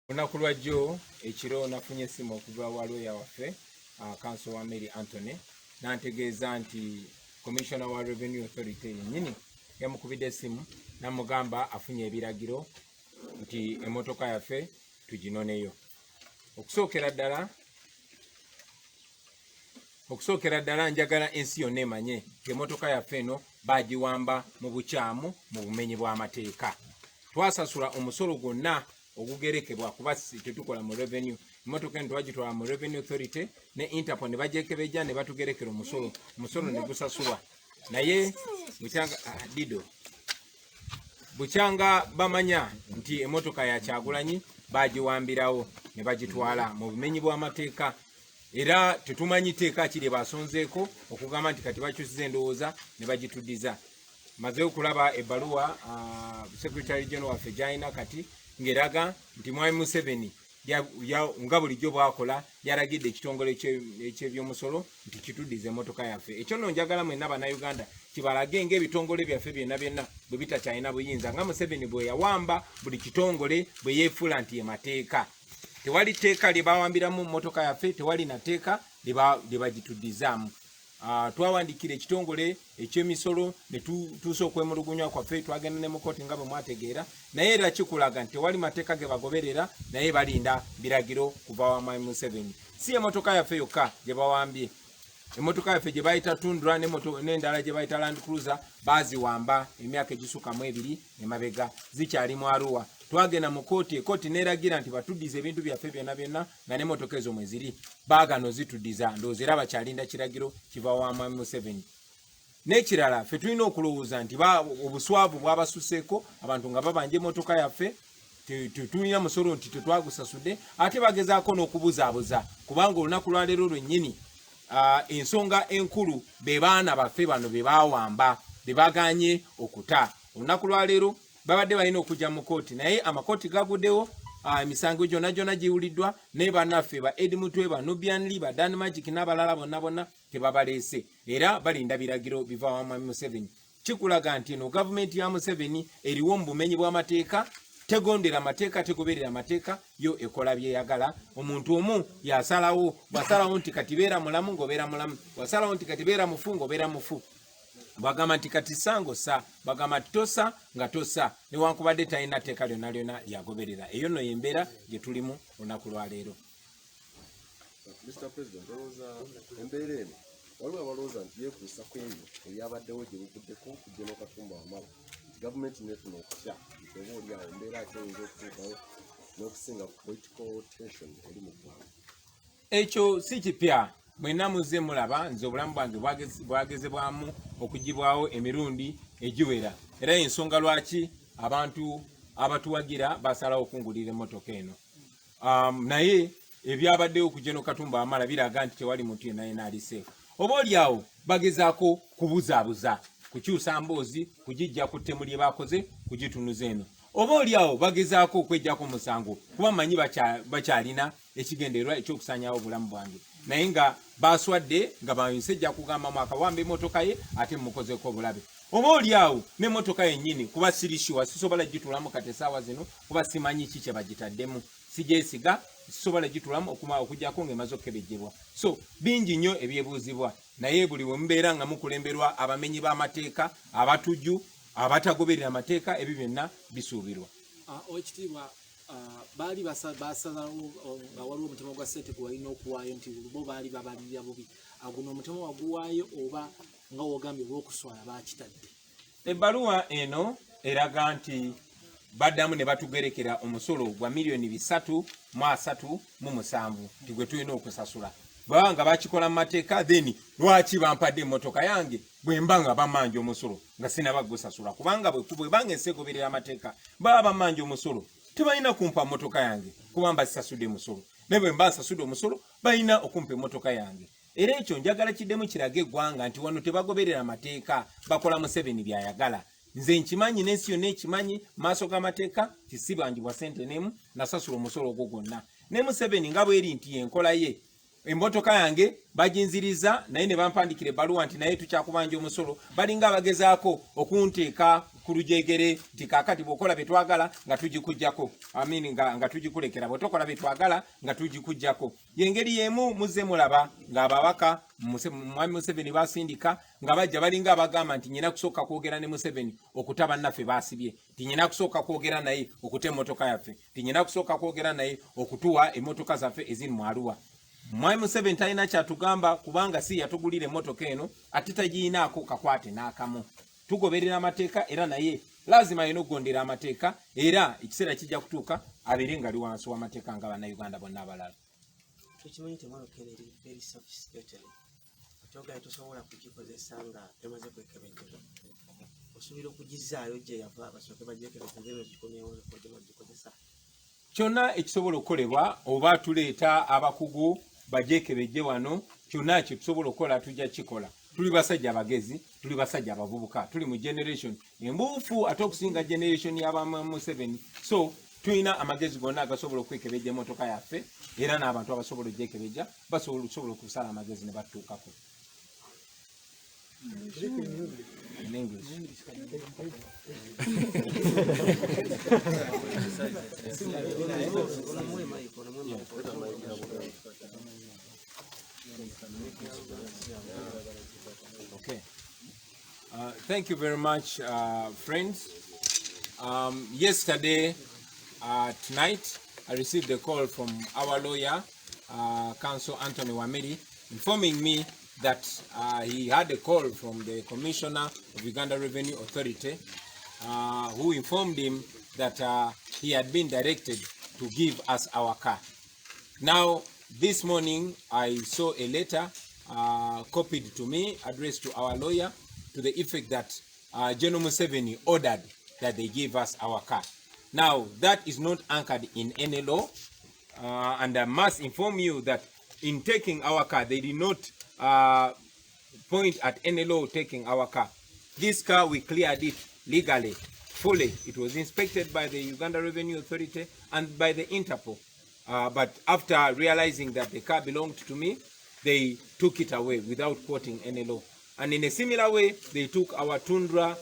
Olunaku lwa jjo ekiro nafunye essimu okuva wa lawyer waffe Council Wameli Anthony nantegeeza nti Commissioner wa Revenue Authority yennyini yamukubidde essimu namugamba afunye ebiragiro nti emmotoka yaffe tuginoneyo. Okusookera ddala njagala ensi yonna emanye emmotoka yaffe eno bagiwamba mu bukyamu mu bumenyi bw'amateeka. Twasasula omusolo gwonna ogugerekebwa kuba tetukola mu revenue. Emmotoka eno twagitwala mu Revenue Authority ne Interpol ne bagyekebejja ne batugerekera omusolo ne gusasulwa. Naye bukyanga bamanya nti emmotoka ya Kyagulanyi bagiwambirawo ne bagitwala mu bumenyi bw'amateeka. Era tetumanyi teeka kiri basonzeeko okugamba nti kati bakyusiza endowooza ne bagituddiza. Maze okulaba ebbaluwa Secretary General waffe gy'alina kati ng'eraga nti Mwami Museveni nga bulijjo bwakola yaragidde ekitongole eky'ebyomusolo nti kituddize emmotoka yaffe. Ekyo nno njagala mwenna bannayuganda kibalage ng'ebitongole byaffe byonna bwe bitakyalina buyinza nga Museveni bwe yawamba buli kitongole bwe yeefuula nti emateeka. Tewali tteeka lye bawambiramu mmotoka yaffe, tewali na tteeka lye bagituddizaamu. Twawandikira ekitongole eky'emisolo ne tutuusa okwemulugunya kwaffe, twagenda ne mu kkooti nga bwe mwategeera, naye era kikulaga nti tewali mateeka ge bagoberera, naye balinda biragiro kuva wa Mwami Museveni. Si emmotoka yaffe yokka gye bawambye. Emmotoka yaffe gye bayita Tundra n'endala gye bayita Land Cruiser baziwamba emyaka egisuka mu 2 emabega, zikyali mu Arua. Twagenda mu kkooti, ekkooti n'eragira nti batuddize ebintu byaffe byonna nga n'emmotoka ezo mwe ziri baagano zituddiza, ndowooza era bakyalinda kiragiro kiva wa Mwami Museveni. N'ekirala ffe tulina okulowooza nti obuswavu bwabasuseeko abantu nga babanja emmotoka yaffe, tetulina musolo nti tetwagusasudde, ate bagezaako n'okubuzaabuza kubanga olunaku lwaleero lwennyini ensonga enkulu be baana baffe bano be baawamba be baganye okuta. Olunaku lwaleero babadde balina okujja mu kkooti, naye amakooti gaguddewo, emisango gyonna giwuliddwa, naye bannaffe ba Ed Mutwe, ba Nubian Lee, ba Dan Magic n'abalala bonna tebabaleese, era balinda biragiro biva wa Mwami Museveni. Kikulaga nti eno gavumenti ya Museveni eriwo mu bumenyi bw'amateeka, tegondera amateeka, tegoberera amateeka, yo ekola byeyagala. Omuntu omu yasalawo, bwasalawo nti kati beera mulamu ng'obeera mulamu, bwasalawo nti kati beera mufu ng'obeera mufu. Bagamba nti kati sango sa, bagamba nti tosa nga tosa, newankubadde talina tteeka lyonna lyagoberera. Eyo nno y'embeera gye tulimu olunaku lwa leero. Mr. President, embeera eno waliwo abalowooza nti yeekuusa ku ebyo ebyabaddewo gye buvuddeko kujja n'Okatumba Wamala nti gavumenti neefuna okutya nti oba oli awo embeera ate eyinza okutuukawo n'okusinga political tension eri mu ggwanga. Ekyo si kipya. Mwenna muzze mulaba nze obulamu bwange bwagezebwamu okugibwawo emirundi egiwera, era ensonga lwaki abantu abatuwagira basalawo okungulira emmotoka eno. Naye ebyabaddewo ku General Katumba Wamala biraga nti tewali muntu yenna aliseefu. Oba oliawo bagezaako kubuzaabuza, kukyusa mboozi, kugijja ku ttemu lye bakoze, kugitunuza eno. Oba oliawo bagezaako okweggyako omusango kuba manyi bakyalina ekigendererwa ekyokusanyawo obulamu bwange. Naye nga baswadde nga bamusajja kugamba mwakawamba emmotoka ye ate mukozeeko obulabe. Oba oliawo n'emmotoka yennyini kuba sirishuwa, sisobola gitulamu kati essaawa zino kuba simanyi ki kye bagitaddemu, sigyesiga, sisobola gitulamu okuggyako ng'emaze okukebejjebwa. So bingi nnyo ebyebuuzibwa, naye buli we mubeera nga mukulemberwa abamenyi b'amateeka, abatujju, abatagoberera amateeka, ebyo byonna bisuubirwa. Ekitiibwa baali basalawo nga waliwo omutemwa gwa ssente gwe walina okuwaayo nti bo baali babalirira bubi. Guno omutemwa waguwaayo oba nga wogambye olw'okuswala baakitadde? Ebbaluwa eno eraga nti baddamu ne batugerekera omusolo gwa $337,000 nti gwe tulina okusasula. Baba nga bakikola mu mateeka, then lwaki bampadde emmotoka yange bwe mba nga bamanja omusolo nga sinaba gusasula? Kubanga bwe banga ensi egoberera amateeka, baba bamanja omusolo tebalina kumpa mmotoka yange kuba mba sasudde musolo, naye bwe mba nsasudde omusolo balina okumpa emmotoka yange. Era ekyo njagala kiddemu kirage eggwanga nti wano tebagoberera amateeka, bakola Museveni byayagala. Nze nkimanyi n'ensi yonna ekimanyi maaso g'amateeka kisibangibwa ssente n'emu, nasasula omusolo ogwo gwonna. Ne Museveni nga bweri nti yenkola ye, emmotoka yange baginziriza naye ne bampandikira ebbaluwa nti naye tukyakubanja omusolo, balinga abagezaako okunteeka kulujegere tikakati bokola betwagala nga tujikujjako nga tujikulekera botokola betwagala nga tujikujjako yengeri yemu muze mulaba nga ababaka mwami Museveni basindika nga bajja balinga abagamba nti nyina kusooka kwogera ne Museveni okutaba naffe basibye tinyina kusooka kwogera naye okute emotoka yaffe tinyina kusooka kwogera naye okutuwa emotoka zaffe eziri mu Arua. Mwami Museveni talina kyatugamba kubanga si yatugulira emotoka eno ate tagiinaako kakwate n'akamu. Tugoberera amateeka era naye lazima ayina okugondera amateeka era ekiseera kijja kutuuka abeere nga ali wansi w'amateeka nga bannayuganda bonna abalala. Tukimanyi temwalo Kennedy very sophisticated. Otogaye tosobola kugikozesa nga temaze kwekebejjera. Osobola okugizaayo gye yava basooke bagyekebejja ngeno gikomyewo gye bagikozesa. Kyonna ekisobola okukolebwa oba tuleeta abakugu bagyekebejje wano kyonna kye tusobola okukola tujja kikola. Tuli basajja abagezi, tuli basajja abavubuka, tuli mu generation embuufu ate okusinga generation y'abamu Museveni. So tulina amagezi gonna agasobola okwekebejja emotoka yaffe era n'abantu abasobola ogyekebejja basobola okusala amagezi ne batuukako. In English. Okay. Thank you very much, friends. Yesterday, tonight, I received a call from our lawyer, Counsel Anthony Wameli, informing me that he had a call from the Commissioner of Uganda Revenue Authority, who informed him that he had been directed to give us our car. Now, this morning, I saw a letter copied to me, addressed to our lawyer, to the effect that General Museveni ordered that they give us our car. Now, that is not anchored in any law, and I must inform you that in taking our car, they did not point at any law taking our car. This car, we cleared it legally, fully. It was inspected by the Uganda Revenue Authority and by the Interpol. But after realizing that the car belonged to me, they took it away without quoting any law. And in a similar way, they took our Tundra,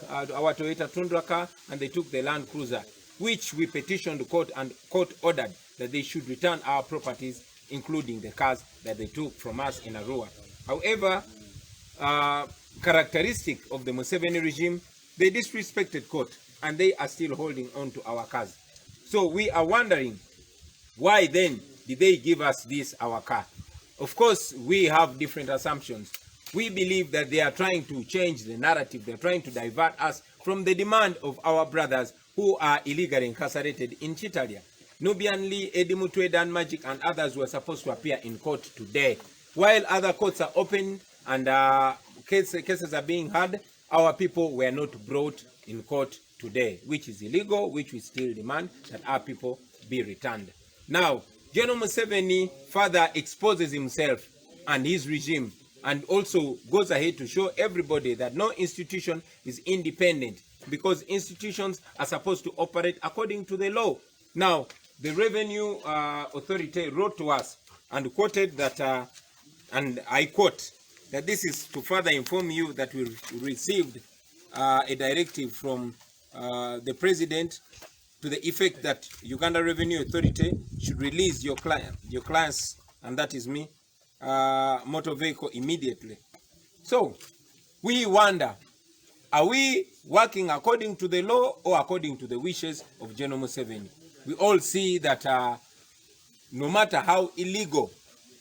our Toyota Tundra car, and they took the Land Cruiser, which we petitioned the court, and court ordered that they should return our properties, including the cars that they took from us in Arua. However, characteristic of the Museveni regime, they disrespected court, and they are still holding on to our cars. So we are wondering, why then did they give us this, our car? Of course, we have different assumptions. We believe that they are trying to change the narrative. They're trying to divert us from the demand of our brothers who are illegally incarcerated in Chitalia. Nubian Lee, Eddie Mutwe, Dan Magic, and others were supposed to appear in court today. While other courts are open and cases are being heard, our people were not brought in court today, which is illegal, which we still demand that our people be returned. Now, General Museveni further exposes himself and his regime, and also goes ahead to show everybody that no institution is independent, because institutions are supposed to operate according to the law. Now, the Revenue Authority wrote to us and quoted that, and I quote, that this is to further inform you that we received a directive from the President to the effect that Uganda Revenue Authority should release your clients, and that is me, motor vehicle immediately. So we wonder, are we working according to the law or according to the wishes of General Museveni? We all see that no matter how illegal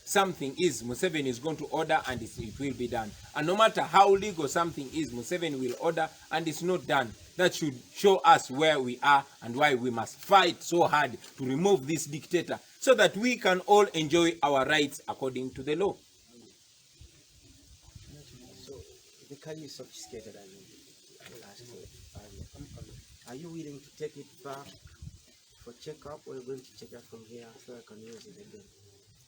something is, Museveni is going to order and it will be done. And no matter how legal something is, Museveni will order and it's not done. That should show us where we are and why we must fight so hard to remove this dictator, so that we can all enjoy our rights according to the law. So, the car is sophisticated, I asked you earlier. Are you willing to take it back for checkup, or are you going to check it from here so I can use it again?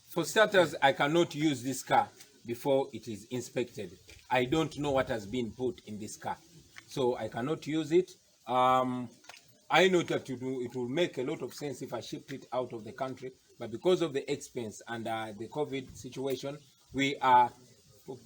For starters, I cannot use this car before it is inspected. I don't know what has been put in this car, so I cannot use it. I know that it will make a lot of sense if I shipped it out of the country, but because of the expense and the COVID situation, we are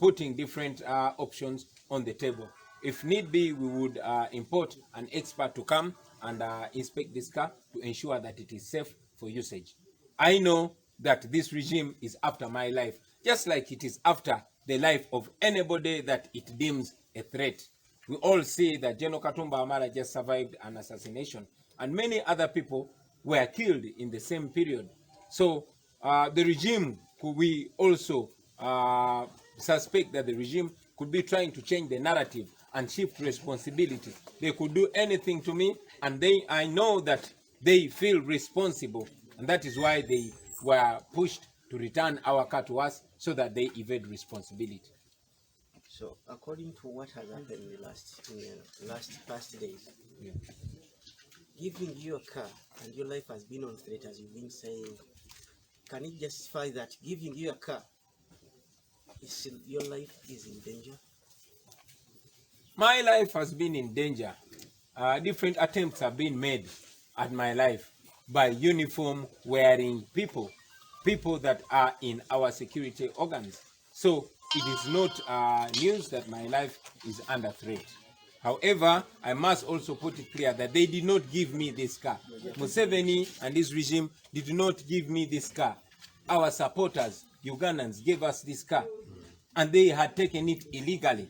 putting different options on the table. if need be, we would import an expert to come and inspect this car to ensure that it is safe for usage. I know that this regime is after my life, just like it is after the life of anybody that it deems a threat. We all see that General Katumba Wamala just survived an assassination, and many other people were killed in the same period. So the regime, could we also suspect that the regime could be trying to change the narrative and shift responsibility. They could do anything to me, and I know that they feel responsible, and that is why they were pushed to return our car to us so that they evade responsibility. So, according to what has happened in the past days, Yeah. giving you a car and your life has been on threat, as you've been saying, can it justify that giving you a car, your life is in danger? My life has been in danger. Different attempts have been made at my life by uniform wearing people that are in our security organs. So it is not news that my life is under threat. However, I must also put it clear that they did not give me this car. Museveni and his regime did not give me this car. Our supporters, Ugandans, gave us this car, and they had taken it illegally.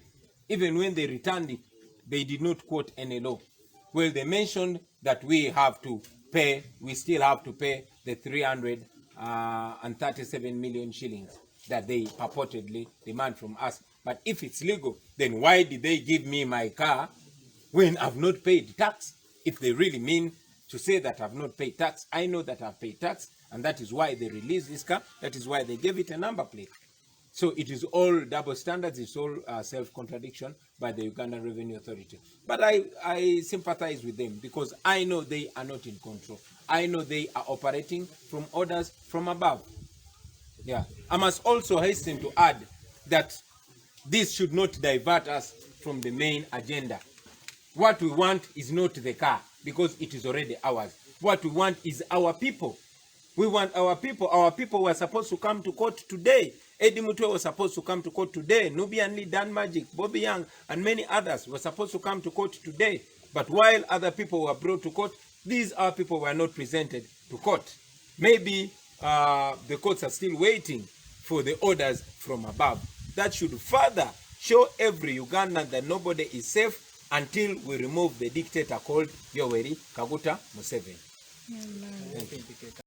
Even when they returned it, they did not quote any law. Well, they mentioned that we still have to pay the 337 million shillings that they purportedly demand from us. But if it's legal, then why did they give me my car when I've not paid tax? If they really mean to say that I've not paid tax, I know that I've paid tax, and that is why they released this car. That is why they gave it a number plate. So it is all double standards, it's all self-contradiction by the Ugandan Revenue Authority. But I sympathize with them because I know they are not in control. I know they are operating from orders from above. Yeah. I must also hasten to add that this should not divert us from the main agenda. What we want is not the car because it is already ours. What we want is our people. We want our people. Our people were supposed to come to court today. Eddie Mutwe was supposed to come to court today. Nubian Lee, Dan Magic, Bobby Young, and many others were supposed to come to court today. But while other people were brought to court, these our people were not presented to court. Maybe the courts are still waiting for the orders from above. That should further show every Ugandan that nobody is safe until we remove the dictator called Yoweri Kaguta Museveni. Thank you.